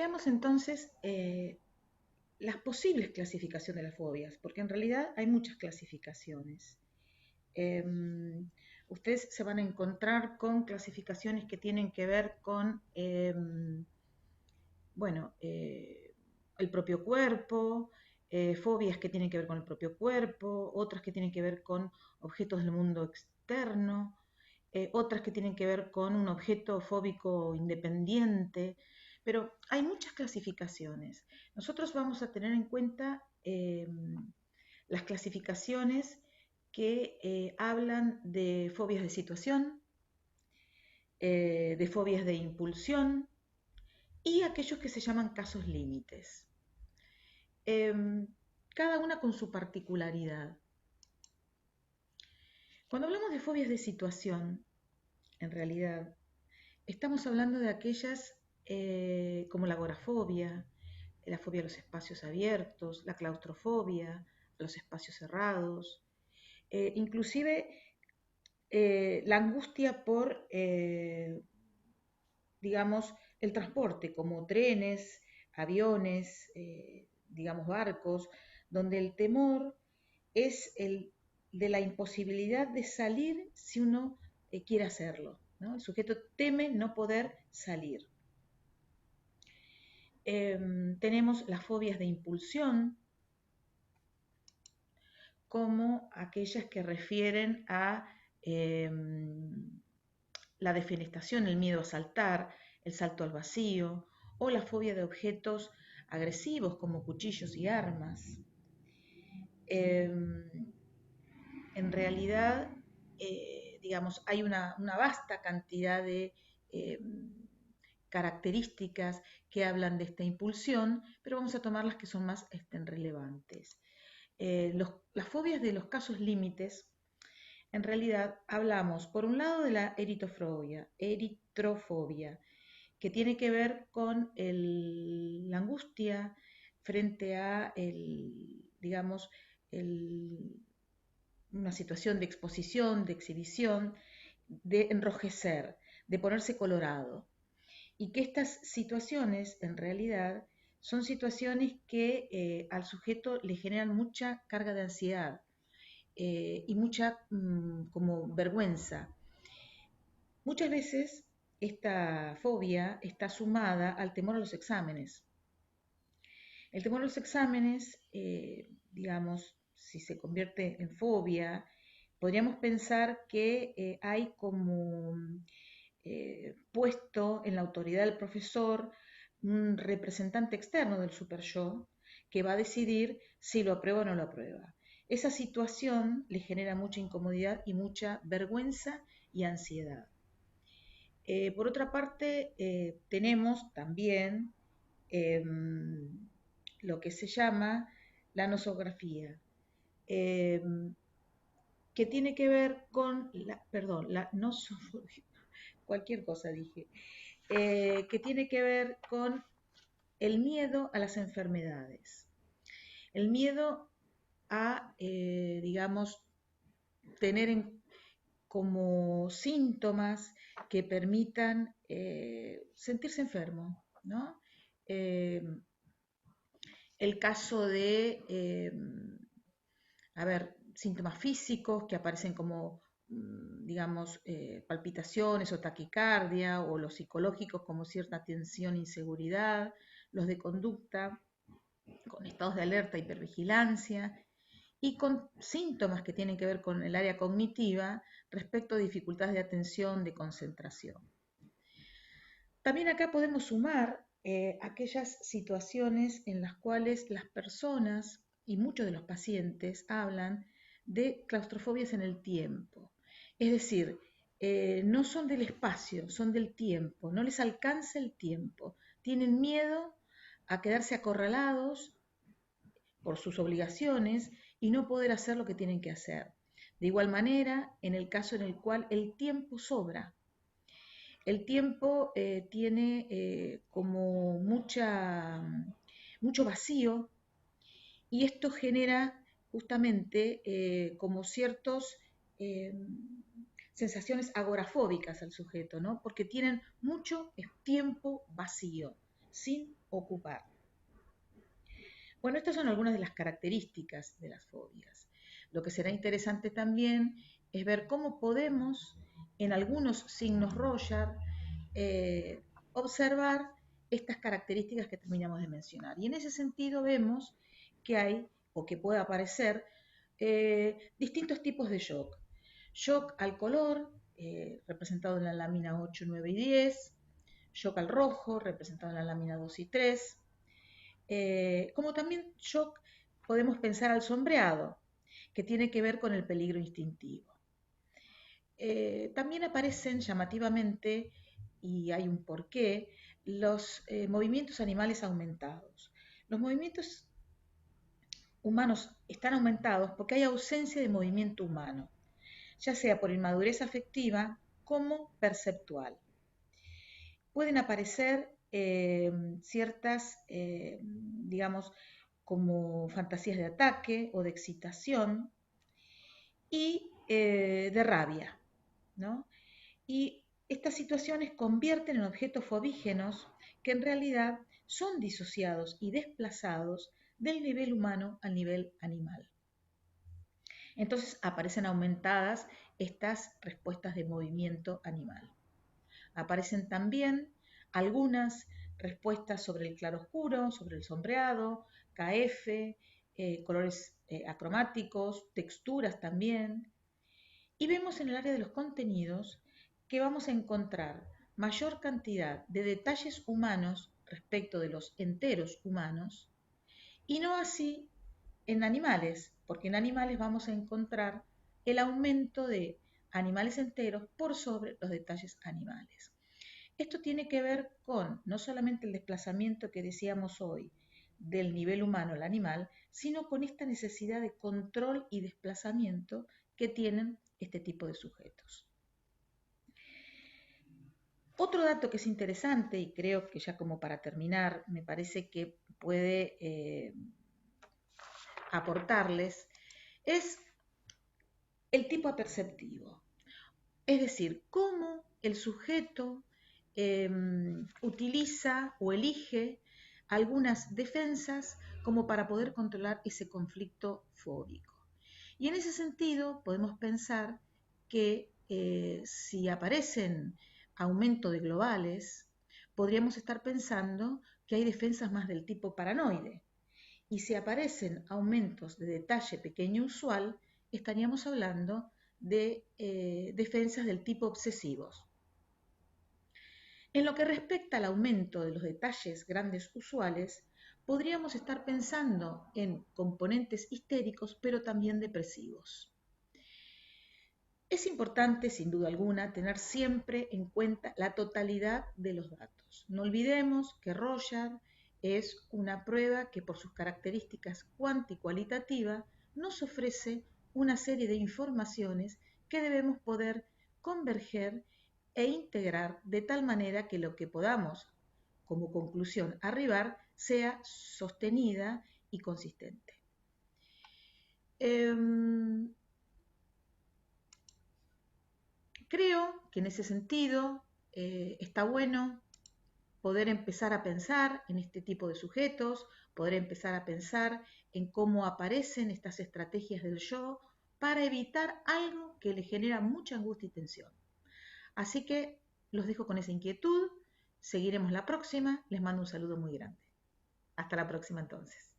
Veamos entonces las posibles clasificaciones de las fobias, porque en realidad hay muchas clasificaciones. Eh, Ustedes se van a encontrar con clasificaciones que tienen que ver con, bueno, el propio cuerpo, fobias que tienen que ver con el propio cuerpo, otras que tienen que ver con objetos del mundo externo, otras que tienen que ver con un objeto fóbico independiente, pero hay muchas clasificaciones. Nosotros vamos a tener en cuenta las clasificaciones que hablan de fobias de situación, de fobias de impulsión y aquellos que se llaman casos límites. Cada una con su particularidad. Cuando hablamos de fobias de situación, en realidad, estamos hablando de aquellas como la agorafobia, la fobia a los espacios abiertos, la claustrofobia, a los espacios cerrados, inclusive la angustia por, digamos, el transporte, como trenes, aviones, digamos, barcos, donde el temor es el de la imposibilidad de salir si uno quiere hacerlo, ¿no? El sujeto teme no poder salir. Tenemos las fobias de impulsión, como aquellas que refieren a la defenestración, el miedo a saltar, el salto al vacío, o la fobia de objetos agresivos como cuchillos y armas. En realidad, digamos, hay una vasta cantidad de características que hablan de esta impulsión, pero vamos a tomar las que son más relevantes. Las fobias de los casos límites, en realidad hablamos por un lado de la eritrofobia, que tiene que ver con la angustia frente a digamos, una situación de exposición, de exhibición, de enrojecer, de ponerse colorado. Y que estas situaciones, en realidad, son situaciones que al sujeto le generan mucha carga de ansiedad y mucha como vergüenza. Muchas veces esta fobia está sumada al temor a los exámenes. El temor a los exámenes, digamos, si se convierte en fobia, podríamos pensar que hay como puesto en la autoridad del profesor un representante externo del super yo que va a decidir si lo aprueba o no lo aprueba. Esa situación le genera mucha incomodidad y mucha vergüenza y ansiedad. Por otra parte, tenemos también lo que se llama la nosografía, que tiene que ver con, la nosofobia, cualquier cosa dije, que tiene que ver con el miedo a las enfermedades, el miedo a, digamos, tener como síntomas que permitan sentirse enfermo, ¿no? El caso de, a ver, síntomas físicos que aparecen como, digamos, palpitaciones o taquicardia, o los psicológicos como cierta tensión, inseguridad, los de conducta, con estados de alerta, hipervigilancia, y con síntomas que tienen que ver con el área cognitiva respecto a dificultades de atención, de concentración. También acá podemos sumar aquellas situaciones en las cuales las personas y muchos de los pacientes hablan de claustrofobias en el tiempo. Es decir, no son del espacio, son del tiempo, no les alcanza el tiempo. Tienen miedo a quedarse acorralados por sus obligaciones y no poder hacer lo que tienen que hacer. De igual manera, en el caso en el cual el tiempo sobra, el tiempo tiene como mucho vacío, y esto genera justamente como ciertas sensaciones agorafóbicas al sujeto, ¿no? Porque tienen mucho tiempo vacío, sin ocupar. Bueno, estas son algunas de las características de las fobias. Lo que será interesante también es ver cómo podemos, en algunos signos Roger, observar estas características que terminamos de mencionar. Y en ese sentido vemos que hay, o que puede aparecer, distintos tipos de shock. Shock al color, representado en la lámina 8, 9 y 10. Shock al rojo, representado en la lámina 2 y 3. Como también shock podemos pensar al sombreado, que tiene que ver con el peligro instintivo. También aparecen llamativamente, y hay un porqué, los movimientos animales aumentados. Los movimientos humanos están aumentados porque hay ausencia de movimiento humano, ya sea por inmadurez afectiva como perceptual. Pueden aparecer ciertas, digamos, como fantasías de ataque o de excitación y de rabia, ¿no? Y estas situaciones convierten en objetos fobígenos que en realidad son disociados y desplazados del nivel humano al nivel animal. Entonces aparecen aumentadas estas respuestas de movimiento animal. Aparecen también algunas respuestas sobre el claroscuro, sobre el sombreado, KF, colores acromáticos, texturas también. Y vemos en el área de los contenidos que vamos a encontrar mayor cantidad de detalles humanos respecto de los enteros humanos y no así en animales, porque en animales vamos a encontrar el aumento de animales enteros por sobre los detalles animales. Esto tiene que ver con no solamente el desplazamiento que decíamos hoy del nivel humano al animal, sino con esta necesidad de control y desplazamiento que tienen este tipo de sujetos. Otro dato que es interesante, y creo que ya como para terminar, me parece que puede aportarles, es el tipo aperceptivo. Es decir, cómo el sujeto utiliza o elige algunas defensas como para poder controlar ese conflicto fóbico. Y en ese sentido podemos pensar que si aparecen aumento de globales, podríamos estar pensando que hay defensas más del tipo paranoide. Y si aparecen aumentos de detalle pequeño usual, estaríamos hablando de defensas del tipo obsesivos. En lo que respecta al aumento de los detalles grandes usuales, podríamos estar pensando en componentes histéricos, pero también depresivos. Es importante, sin duda alguna, tener siempre en cuenta la totalidad de los datos. No olvidemos que Roger es una prueba que por sus características cuanticualitativas nos ofrece una serie de informaciones que debemos poder converger e integrar de tal manera que lo que podamos como conclusión arribar sea sostenida y consistente. Creo que en ese sentido está bueno poder empezar a pensar en este tipo de sujetos, poder empezar a pensar en cómo aparecen estas estrategias del yo para evitar algo que le genera mucha angustia y tensión. Así que los dejo con esa inquietud, seguiremos la próxima, les mando un saludo muy grande. Hasta la próxima entonces.